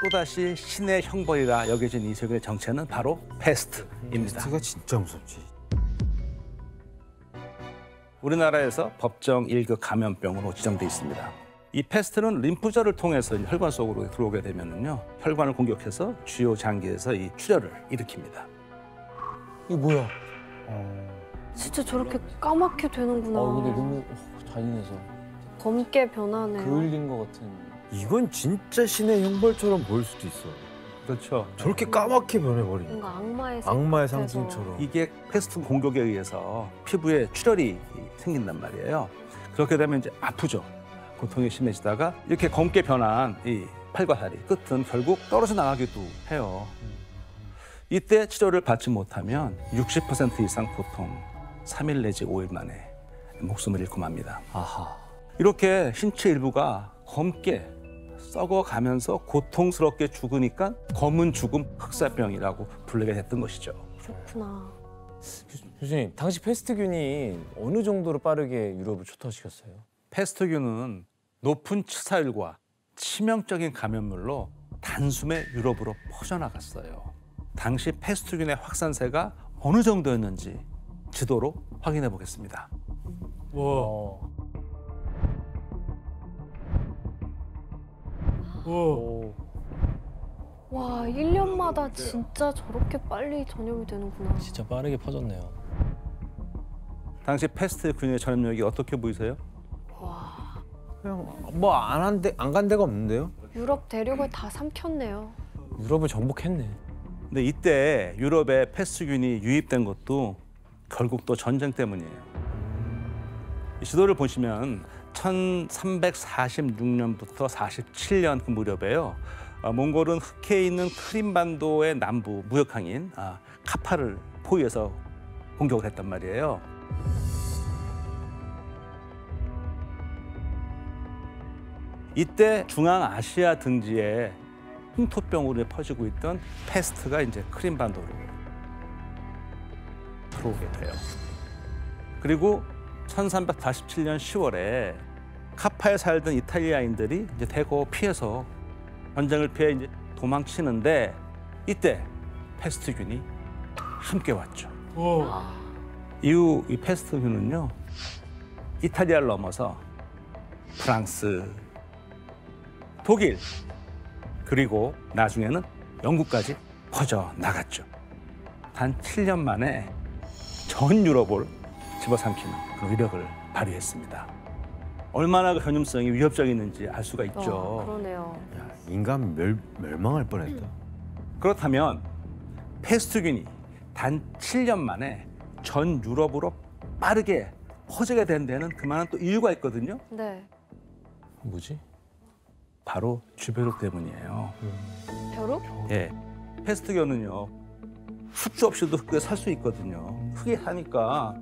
또다시 신의 형벌이라 여겨진 이 세균의 정체는 바로 패스트입니다. 패스트가 진짜 무섭지. 우리나라에서 법정 1급 감염병으로 지정돼 있습니다. 이 패스트는 림프절을 통해서 혈관 속으로 들어오게 되면요, 혈관을 공격해서 주요 장기에서 이 출혈을 일으킵니다. 이게 뭐야? 진짜 저렇게 까맣게 되는구나. 근데 너무 잔인해서. 검게 변하네요. 그을린 것 같은. 이건 진짜 신의 형벌처럼 보일 수도 있어. 그렇죠. 저렇게 까맣게 변해버리니. 뭔가 악마의 악마의 상태에서. 상징처럼. 이게 패스트 공격에 의해서 피부에 출혈이 생긴단 말이에요. 그렇게 되면 이제 아프죠. 고통이 심해지다가 이렇게 검게 변한 이 팔과 다리 끝은 결국 떨어져 나가기도 해요. 이때 치료를 받지 못하면 60% 이상 보통 3일 내지 5일 만에 목숨을 잃고 맙니다. 아하. 이렇게 신체 일부가 검게 썩어가면서 고통스럽게 죽으니까 검은 죽음 흑사병이라고 불리게 됐던 것이죠. 그렇구나. 교수님, 당시 패스트균이 어느 정도로 빠르게 유럽을 초토화시켰어요? 패스트균은 높은 치사율과 치명적인 감염물로 단숨에 유럽으로 퍼져나갔어요. 당시 패스트균의 확산세가 어느 정도였는지 지도로 확인해 보겠습니다. 와. 와, 1년마다 진짜 저렇게 빨리 전염이 되는구나. 진짜 빠르게 퍼졌네요. 당시 패스트균의 전염력이 어떻게 보이세요? 와, 그냥 뭐 안 간 데가 없는데요? 유럽 대륙을 다 삼켰네요. 유럽을 정복했네. 근데 이때 유럽에 패스트균이 유입된 것도 결국 또 전쟁 때문이에요. 이 지도를 보시면 1346년부터 47년 그 무렵에요. 몽골은 흑해에 있는 크림반도의 남부 무역항인 카파를 포위해서 공격을 했단 말이에요. 이때 중앙아시아 등지에 풍토병으로 퍼지고 있던 패스트가 이제 크림반도로 들어오게 돼요. 그리고 1347년 10월에 카파에 살던 이탈리아인들이 이제 대거 피해서 전쟁을 피해 이제 도망치는데 이때 패스트균이 함께 왔죠. 이후 이 패스트균은요, 이탈리아를 넘어서 프랑스, 독일, 그리고 나중에는 영국까지 퍼져 나갔죠. 단 7년 만에 전 유럽을 집어삼키는 그런 위력을 발휘했습니다. 얼마나 그 전염성이 위협적이었는지 알 수가 있죠. 그러네요. 야, 인간 멸망할 뻔했다. 그렇다면 패스트균이 단 7년 만에 전 유럽으로 빠르게 퍼지게 된 데는 그만한 또 이유가 있거든요. 네. 뭐지? 바로 주변력 때문이에요. 벼룩? 예, 패스트균은요, 숙주 없이도 흙에 살 수 있거든요. 흙에 사니까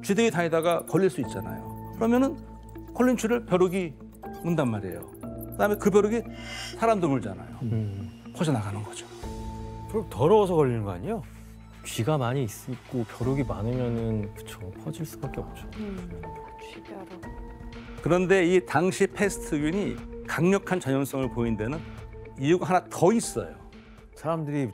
쥐들이 다니다가 걸릴 수 있잖아요. 그러면은 걸린 쥐를 벼룩이 문단 말이에요. 그다음에 그 벼룩이 사람도 물잖아요. 퍼져나가는 거죠. 그럼 더러워서 걸리는 거 아니에요? 쥐가 많이 있고 벼룩이 많으면은 그쵸, 퍼질 수밖에 없죠. 쥐벼룩. 그런데 이 당시 패스트균이 강력한 전염성을 보인 데는 이유가 하나 더 있어요. 사람들이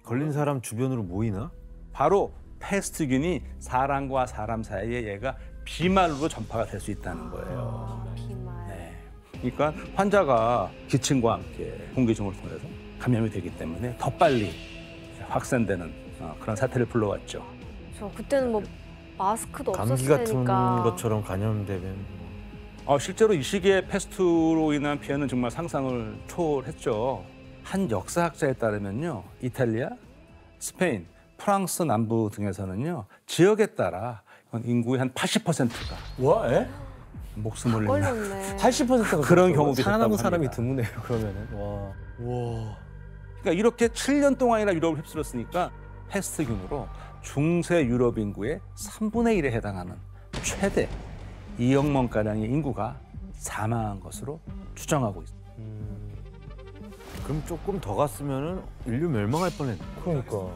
걸린 사람 주변으로 모이나? 바로 패스트균이 사람과 사람 사이에 얘가 비말로 전파가 될 수 있다는 거예요. 비말. 네. 그러니까 환자가 기침과 함께 공기 중을 통해서 감염이 되기 때문에 더 빨리 확산되는 그런 사태를 불러왔죠. 저 그때는 뭐 마스크도 감기 같은 없었으니까. 것처럼 감염되면. 실제로 이 시기에 패스트로 인한 피해는 정말 상상을 초월했죠. 한 역사학자에 따르면요, 이탈리아, 스페인, 프랑스 남부 등에서는요, 지역에 따라 인구의 한 80%가 와, 에? 목숨을 잃는 걸렸네. 80%가 그런 경우도 살아남은 있었다고 사람이 합니다. 드무네요. 그러면은 와. 그러니까 이렇게 7년 동안이나 유럽을 휩쓸었으니까 패스트균으로 중세 유럽 인구의 3분의 1에 해당하는 최대 2억 명가량의 인구가 사망한 것으로 추정하고 있습니다. 그럼 조금 더 갔으면은 인류 멸망할 뻔했네. 그러니까.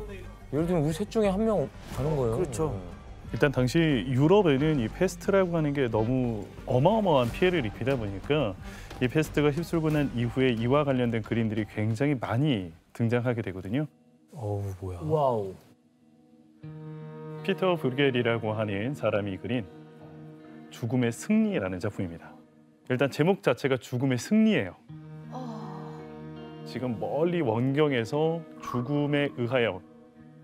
예를 들면 우리 셋 중에 한 명 가는 거예요. 그렇죠. 일단 당시 유럽에는 이 패스트라고 하는 게 너무 어마어마한 피해를 입히다 보니까 이 페스트가 휩쓸고 난 이후에 이와 관련된 그림들이 굉장히 많이 등장하게 되거든요. 어우 뭐야. 와우. 피터 브루겔이라고 하는 사람이 그린 죽음의 승리라는 작품입니다. 일단 제목 자체가 죽음의 승리예요. 지금 멀리 원경에서 죽음에 의하여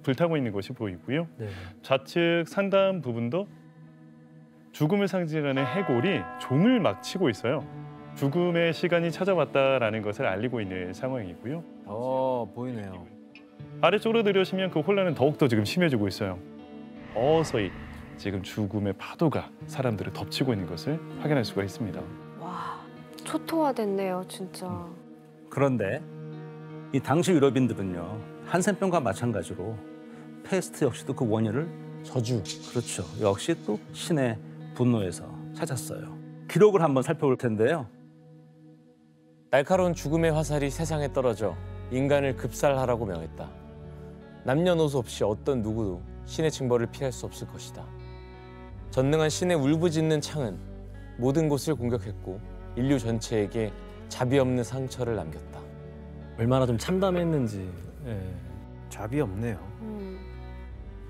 불타고 있는 것이 보이고요. 네. 좌측 상단 부분도 죽음을 상징하는 해골이 종을 막 치고 있어요. 죽음의 시간이 찾아왔다라는 것을 알리고 있는 상황이고요. 보이네요. 아래쪽으로 내려오시면 그 혼란은 더욱더 지금 심해지고 있어요. 어서히 지금 죽음의 파도가 사람들을 덮치고 있는 것을 확인할 수가 있습니다. 와, 초토화됐네요, 진짜. 그런데 이 당시 유럽인들은요, 한센병과 마찬가지로 페스트 역시도 그 원인을 저주. 그렇죠. 역시 또 신의 분노에서 찾았어요. 기록을 한번 살펴볼 텐데요. 날카로운 죽음의 화살이 세상에 떨어져 인간을 급살하라고 명했다. 남녀노소 없이 어떤 누구도 신의 징벌을 피할 수 없을 것이다. 전능한 신의 울부짖는 창은 모든 곳을 공격했고 인류 전체에게 자비 없는 상처를 남겼다. 얼마나 좀 참담했는지. 예. 잡이 없네요.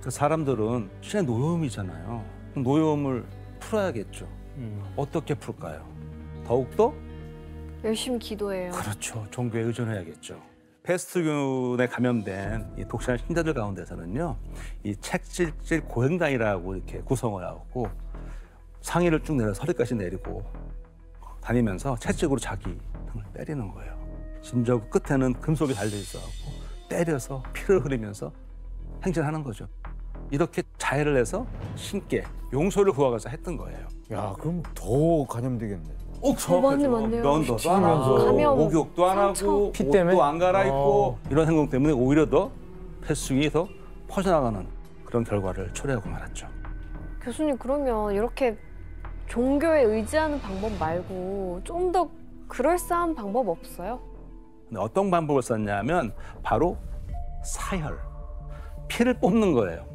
그 사람들은 신의 노여움이잖아요. 노여움을 풀어야겠죠. 어떻게 풀까요? 더욱더 열심히 기도해요. 그렇죠. 종교에 의존해야겠죠. 페스트균에 감염된 이 독실한 신자들 가운데서는요, 이 책질질 고행단이라고 이렇게 구성을 하고 상의를 쭉 내려 허리까지 내리고 다니면서 채찍으로 자기 등을 때리는 거예요. 심지어 그 끝에는 금속이 달려 있어갖고 때려서 피를 흘리면서 행진하는 거죠. 이렇게 자해를 해서 신께 용서를 구하고자 했던 거예요. 야, 그럼 더 감염되겠네. 맞네, 맞네요. 면도도 안 하고 감염, 목욕도 안 상처. 하고 피 때문에? 옷도 안 갈아입고 이런 행동 때문에 오히려 더 패스균이 더 퍼져나가는 그런 결과를 초래하고 말았죠. 교수님, 그러면 이렇게 종교에 의지하는 방법 말고 좀 더 그럴싸한 방법 없어요? 근데 어떤 방법을 썼냐면 바로 사혈, 피를 뽑는 거예요.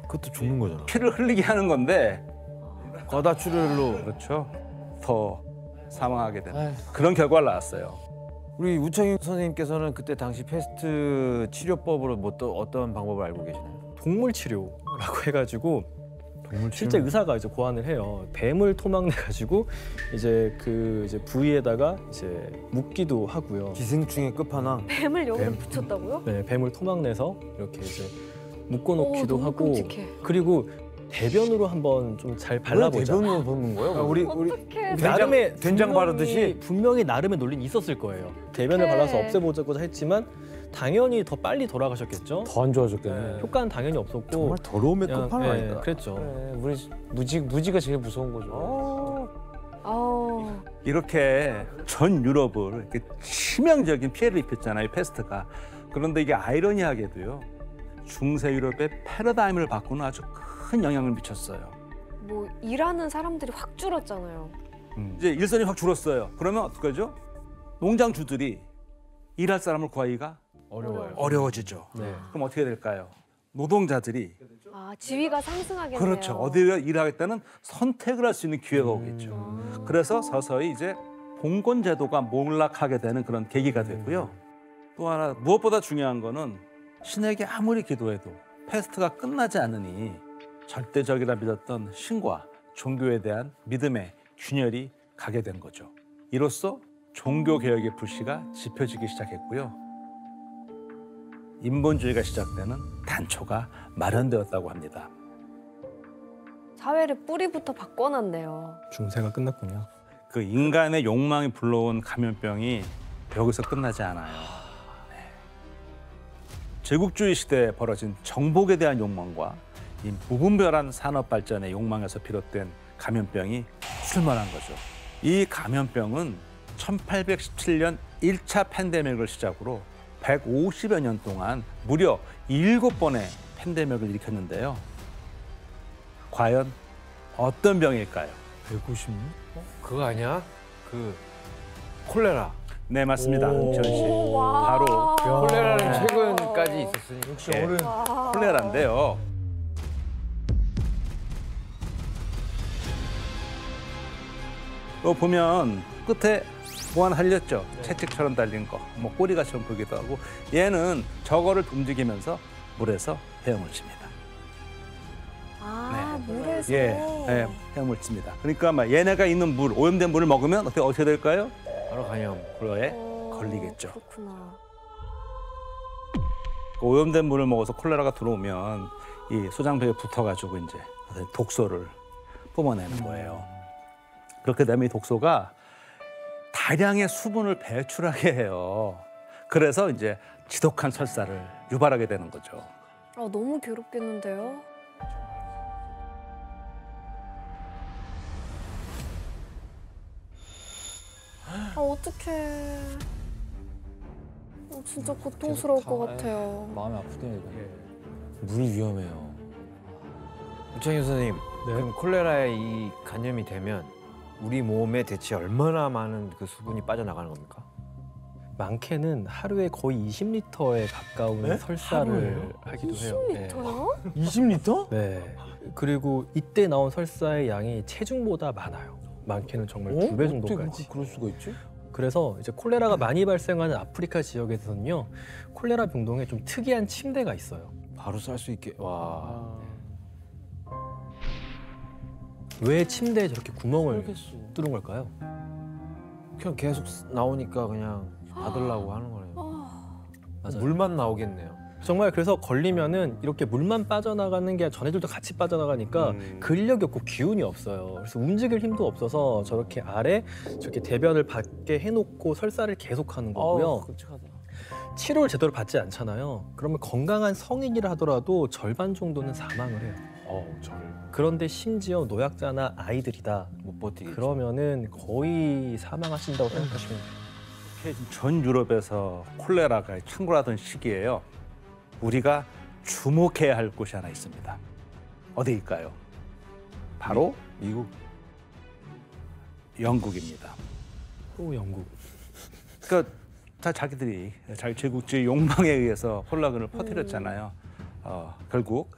그것도 죽는 거잖아. 피를 흘리게 하는 건데 과다출혈로. 그렇죠. 더 사망하게 되는 아휴. 그런 결과를 낳았어요. 우리 우창윤 선생님께서는 그때 당시 패스트 치료법으로 뭐 또 어떤 방법을 알고 계시나요? 동물 치료라고 해가지고 실제 의사가 이제 고안을 해요. 뱀을 토막내 가지고 이제 그 이제 부위에다가 이제 묶기도 하고요. 기생충의 끝판왕. 뱀을 여기 뱀. 붙였다고요? 네, 뱀을 토막내서 이렇게 이제 묶어놓기도 너무 하고 끔찍해. 그리고 대변으로 한번 좀 잘 발라보자. 대변으로 보는 거예요? 우리 어떡해. 나름의 된장 바르듯이? 분명히 나름의 논리는 있었을 거예요. 대변을 어떡해. 발라서 없애보자고 했지만 당연히 더 빨리 돌아가셨겠죠. 더 안 좋아졌겠네. 효과는 당연히 없었고 정말 더러움의 그냥, 끝판왕 예, 아니다. 그랬죠. 우리 무지가 제일 무서운 거죠. 이렇게 전 유럽을 이렇게 치명적인 피해를 입혔잖아요, 페스트가. 그런데 이게 아이러니하게도요, 중세 유럽의 패러다임을 바꾸는 아주 큰 영향을 미쳤어요. 뭐 일하는 사람들이 확 줄었잖아요. 이제 일선이 확 줄었어요. 그러면 어떡하죠? 농장주들이 일할 사람을 구하기가 어려워지죠. 네. 그럼 어떻게 될까요? 노동자들이 아, 지위가 상승하겠네요. 그렇죠. 어디를 일하겠다는 선택을 할 수 있는 기회가 오겠죠. 그래서 서서히 이제 봉건 제도가 몰락하게 되는 그런 계기가 됐고요. 또 하나 무엇보다 중요한 거는 신에게 아무리 기도해도 패스트가 끝나지 않으니 절대적이라 믿었던 신과 종교에 대한 믿음의 균열이 가게 된 거죠. 이로써 종교개혁의 불씨가 지펴지기 시작했고요. 인본주의가 시작되는 단초가 마련되었다고 합니다. 사회를 뿌리부터 바꿔놨네요. 중세가 끝났군요. 그 인간의 욕망이 불러온 감염병이 여기서 끝나지 않아요. 네. 제국주의 시대에 벌어진 정복에 대한 욕망과 이 무분별한 산업 발전의 욕망에서 비롯된 감염병이 출몰한 거죠. 이 감염병은 1817년 1차 팬데믹을 시작으로 150여 년 동안 무려 7번의 팬데믹을 일으켰는데요. 과연 어떤 병일까요? 150년? 그거 아니야? 그 콜레라. 네, 맞습니다. 은천 씨. 와. 바로 콜레라는 최근까지 있었으니. 역시 네. 어른. 콜레라인데요. 이거 보면 끝에 뭐 하나 달렸죠. 채찍처럼 달린 거, 뭐 꼬리가처럼 보기도 하고 얘는 저거를 움직이면서 물에서 헤엄을 칩니다. 아, 물에서. 예, 헤엄을 칩니다. 그러니까 막 얘네가 있는 물, 오염된 물을 먹으면 어떻게 될까요? 바로 간염. 그거에 걸리겠죠. 그렇구나. 그 오염된 물을 먹어서 콜레라가 들어오면 이 소장벽에 붙어가지고 이제 독소를 뿜어내는 거예요. 그렇게 되면 이 독소가 다량의 수분을 배출하게 해요. 그래서 이제 지독한 설사를 유발하게 되는 거죠. 아, 너무 괴롭겠는데요? 아, 어떡해. 진짜 고통스러울 것 같아요. 마음이 아프네요, 이거. 물이 위험해요. 우창윤 선생님, 그럼 콜레라에 이 간염이 되면 우리 몸에 대체 얼마나 많은 그 수분이 빠져나가는 겁니까? 많게는 하루에 거의 20리터에 가까운 설사를 하기도 해요. 20리터요? 20리터? 네. 그리고 이때 나온 설사의 양이 체중보다 많아요. 많게는 정말 2배 정도까지. 그럴 수가 있지? 그래서 이제 콜레라가 많이 발생하는 아프리카 지역에서는요, 콜레라 병동에 좀 특이한 침대가 있어요. 바로 쌀 수 있게. 와. 왜 침대에 저렇게 구멍을 뚫은 걸까요? 그냥 계속 나오니까 그냥 받으려고 하는 거네요. 맞아요. 물만 나오겠네요. 정말 그래서 걸리면은 이렇게 물만 빠져나가는 게 전해들도 같이 빠져나가니까 근력이 없고 기운이 없어요. 그래서 움직일 힘도 없어서 저렇게 아래 저렇게 대변을 받게 해놓고 설사를 계속하는 거고요. 끔찍하다. 치료를 제대로 받지 않잖아요. 그러면 건강한 성인이라 하더라도 절반 정도는 사망을 해요. 그런데 심지어 노약자나 아이들이다. 못 버티겠죠. 그러면은 거의 사망하신다고 생각하시면 돼요. 전 유럽에서 콜레라가 창궐하던 시기에요. 우리가 주목해야 할 곳이 하나 있습니다. 어디일까요? 바로 미국. 영국입니다. 또 영국. 그러니까 다 자기들이 제국주의 욕망에 의해서 콜라겐을 퍼뜨렸잖아요. 결국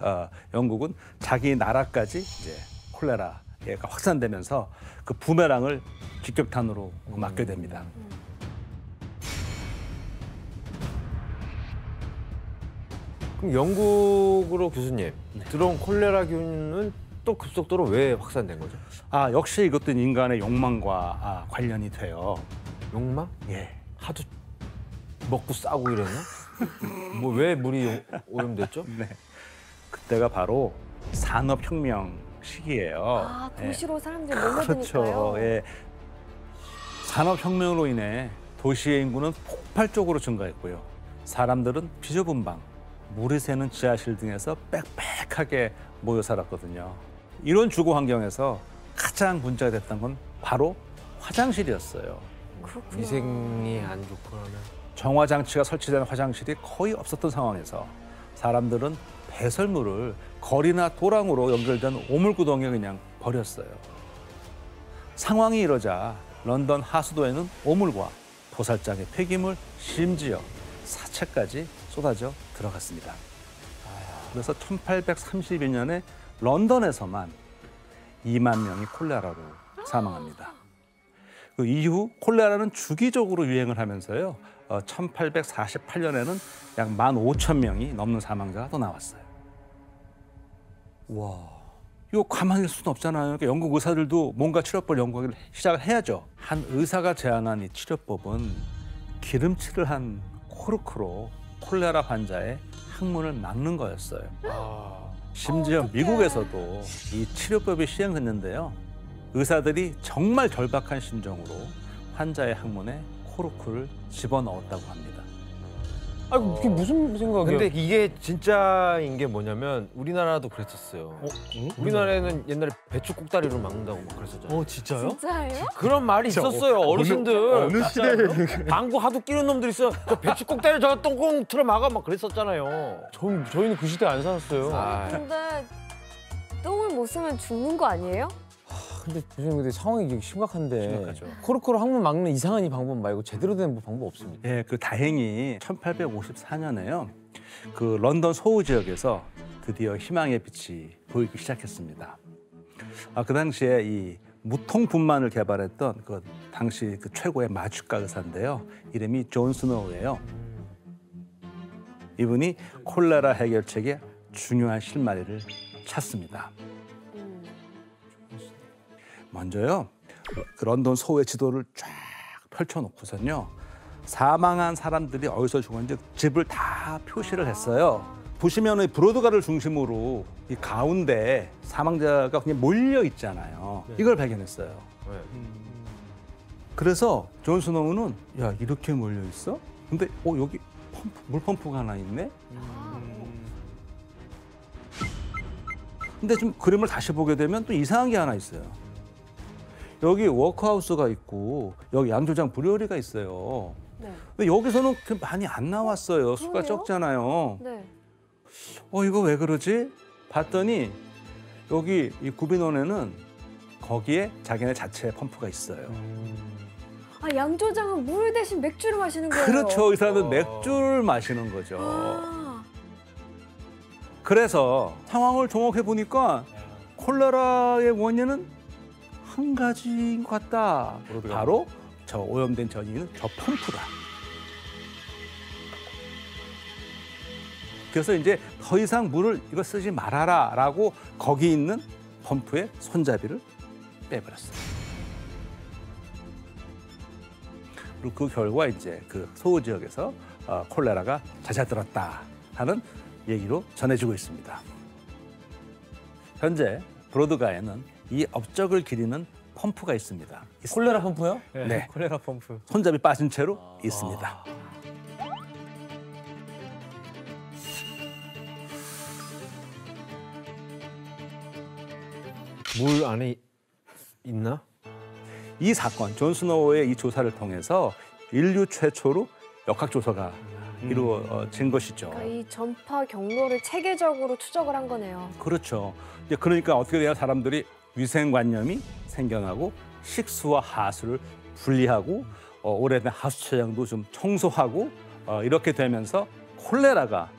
영국은 자기 나라까지 이제 콜레라가 확산되면서 그 부메랑을 직격탄으로 맞게 됩니다. 그럼 영국으로 교수님 들어온 콜레라균은 또 급속도로 왜 확산된 거죠? 역시 이것도 인간의 욕망과 관련이 돼요. 욕망? 예. 하도 먹고 싸고 이랬나? 뭐 왜 물이 오염됐죠? 네. 그때가 바로 산업혁명 시기예요. 아, 예. 도시로 사람들이 몰려드니까요. 그렇죠. 예. 산업혁명으로 인해 도시의 인구는 폭발적으로 증가했고요. 사람들은 비좁은 방, 물이 새는 지하실 등에서 빽빽하게 모여 살았거든요. 이런 주거 환경에서 가장 문제가 됐던 건 바로 화장실이었어요. 그렇구나. 위생이 안 좋고 그러면 정화 장치가 설치된 화장실이 거의 없었던 상황에서 사람들은 배설물을 거리나 도랑으로 연결된 오물구덩이에 그냥 버렸어요. 상황이 이러자 런던 하수도에는 오물과 도살장의 폐기물, 심지어 사체까지 쏟아져 들어갔습니다. 그래서 1832년에 런던에서만 2만 명이 콜레라로 사망합니다. 그 이후 콜레라는 주기적으로 유행을 하면서요. 1848년에는 약 15,000명이 넘는 사망자가 또 나왔어요. 와, 이거 가만히 있을 수는 없잖아요. 그러니까 영국 의사들도 뭔가 치료법 연구하기를 시작을 해야죠. 한 의사가 제안한 이 치료법은 기름칠을 한 코르크로 콜레라 환자의 항문을 막는 거였어요. 심지어 미국에서도 이 치료법이 시행됐는데요. 의사들이 정말 절박한 심정으로 환자의 항문에 코르크를 집어넣었다고 합니다. 아니 그게 무슨 생각이에요? 근데 이게 진짜인 게 뭐냐면 우리나라도 그랬었어요. 우리나라에는 옛날에 배추 꼭다리로 막는다고 막 그랬었잖아요. 진짜요? 진짜예요? 그런 말이 있었어요. 어르신들. 어느 시대에 방구 하도 끼는 놈들 있어. 저 배추 꼭다리 저거 똥꽁 틀어 막아 막 그랬었잖아요. 저희는 그 시대 안 살았어요. 근데 똥을 못 쓰면 죽는 거 아니에요? 근데 교수님 근데 상황이 이게 심각한데 심각하죠. 코르크로 항문 막는 이상한 이 방법 말고 제대로 된 방법 없습니다. 예, 그 다행히 1854년에요. 그 런던 소우 지역에서 드디어 희망의 빛이 보이기 시작했습니다. 그 당시에 이 무통분만을 개발했던 그 당시 그 최고의 마취과 의사인데요. 이름이 존 스노우예요. 이분이 콜레라 해결책의 중요한 실마리를 찾습니다. 먼저요, 그 런던 소의 지도를 쫙 펼쳐놓고선요, 사망한 사람들이 어디서 죽었는지 집을 다 표시를 했어요. 보시면 브로드가를 중심으로 이 가운데 사망자가 그냥 몰려 있잖아요. 이걸 발견했어요. 그래서 존 스노우는 야, 이렇게 몰려 있어? 근데 여기 물펌프가 하나 있네? 근데 좀 그림을 다시 보게 되면 또 이상한 게 하나 있어요. 여기 워크하우스가 있고 여기 양조장 브루어리가 있어요. 네. 근데 여기서는 그렇게 많이 안 나왔어요. 수가 그러네요? 적잖아요. 네. 이거 왜 그러지? 봤더니 여기 이 구빈원에는 거기에 자기네 자체 펌프가 있어요. 아, 양조장은 물 대신 맥주를 마시는 거예요. 그렇죠. 이 사람은 맥주를 마시는 거죠. 아, 그래서 상황을 종합해 보니까 콜레라의 원인은 한 가지인 것 같다. 바로 저 오염된 전이는 저 펌프다. 그래서 이제 더 이상 물을 이거 쓰지 말아라라고 거기 있는 펌프의 손잡이를 빼버렸어요. 그리고 그 결과 이제 그 소호 지역에서 콜레라가 잦아들었다 하는 얘기로 전해지고 있습니다. 현재 브로드가에는 이 업적을 기리는 펌프가 있습니다. 콜레라 펌프요? 네. 콜레라 펌프. 손잡이 빠진 채로 있습니다. 물 안에 있나? 이 사건, 존 스노우의 이 조사를 통해서 인류 최초로 역학조사가 이루어진 것이죠. 그러니까 이 전파 경로를 체계적으로 추적을 한 거네요. 그렇죠. 이제 그러니까 어떻게 돼요? 사람들이 위생관념이 생겨나고 식수와 하수를 분리하고 오래된 하수처장도 좀 청소하고 이렇게 되면서 콜레라가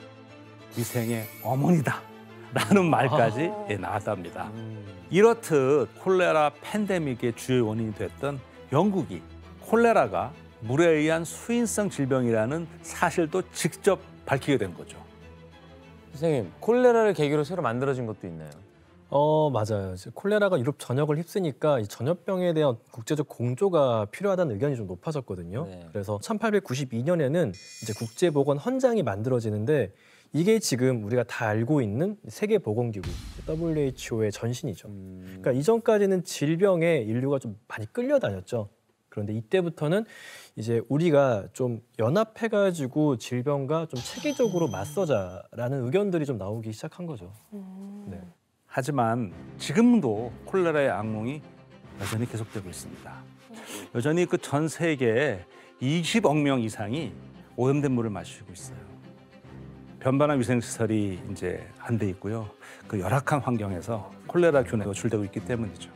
위생의 어머니다라는 말까지 나왔답니다. 이렇듯 콜레라 팬데믹의 주요 원인이 됐던 영국이 콜레라가 물에 의한 수인성 질병이라는 사실도 직접 밝히게 된 거죠. 선생님, 콜레라를 계기로 새로 만들어진 것도 있나요? 맞아요. 이제 콜레라가 유럽 전역을 휩쓰니까 이 전염병에 대한 국제적 공조가 필요하다는 의견이 좀 높아졌거든요. 네. 그래서 1892년에는 이제 국제보건 헌장이 만들어지는데 이게 지금 우리가 다 알고 있는 세계보건기구 WHO의 전신이죠. 그러니까 이전까지는 질병에 인류가 좀 많이 끌려다녔죠. 그런데 이때부터는 이제 우리가 좀 연합해가지고 질병과 좀 체계적으로 맞서자라는 의견들이 좀 나오기 시작한 거죠. 네. 하지만 지금도 콜레라의 악몽이 여전히 계속되고 있습니다. 여전히 그 전 세계에 20억 명 이상이 오염된 물을 마시고 있어요. 변반한 위생시설이 이제 안 돼 있고요. 그 열악한 환경에서 콜레라균이 노출되고 있기 때문이죠.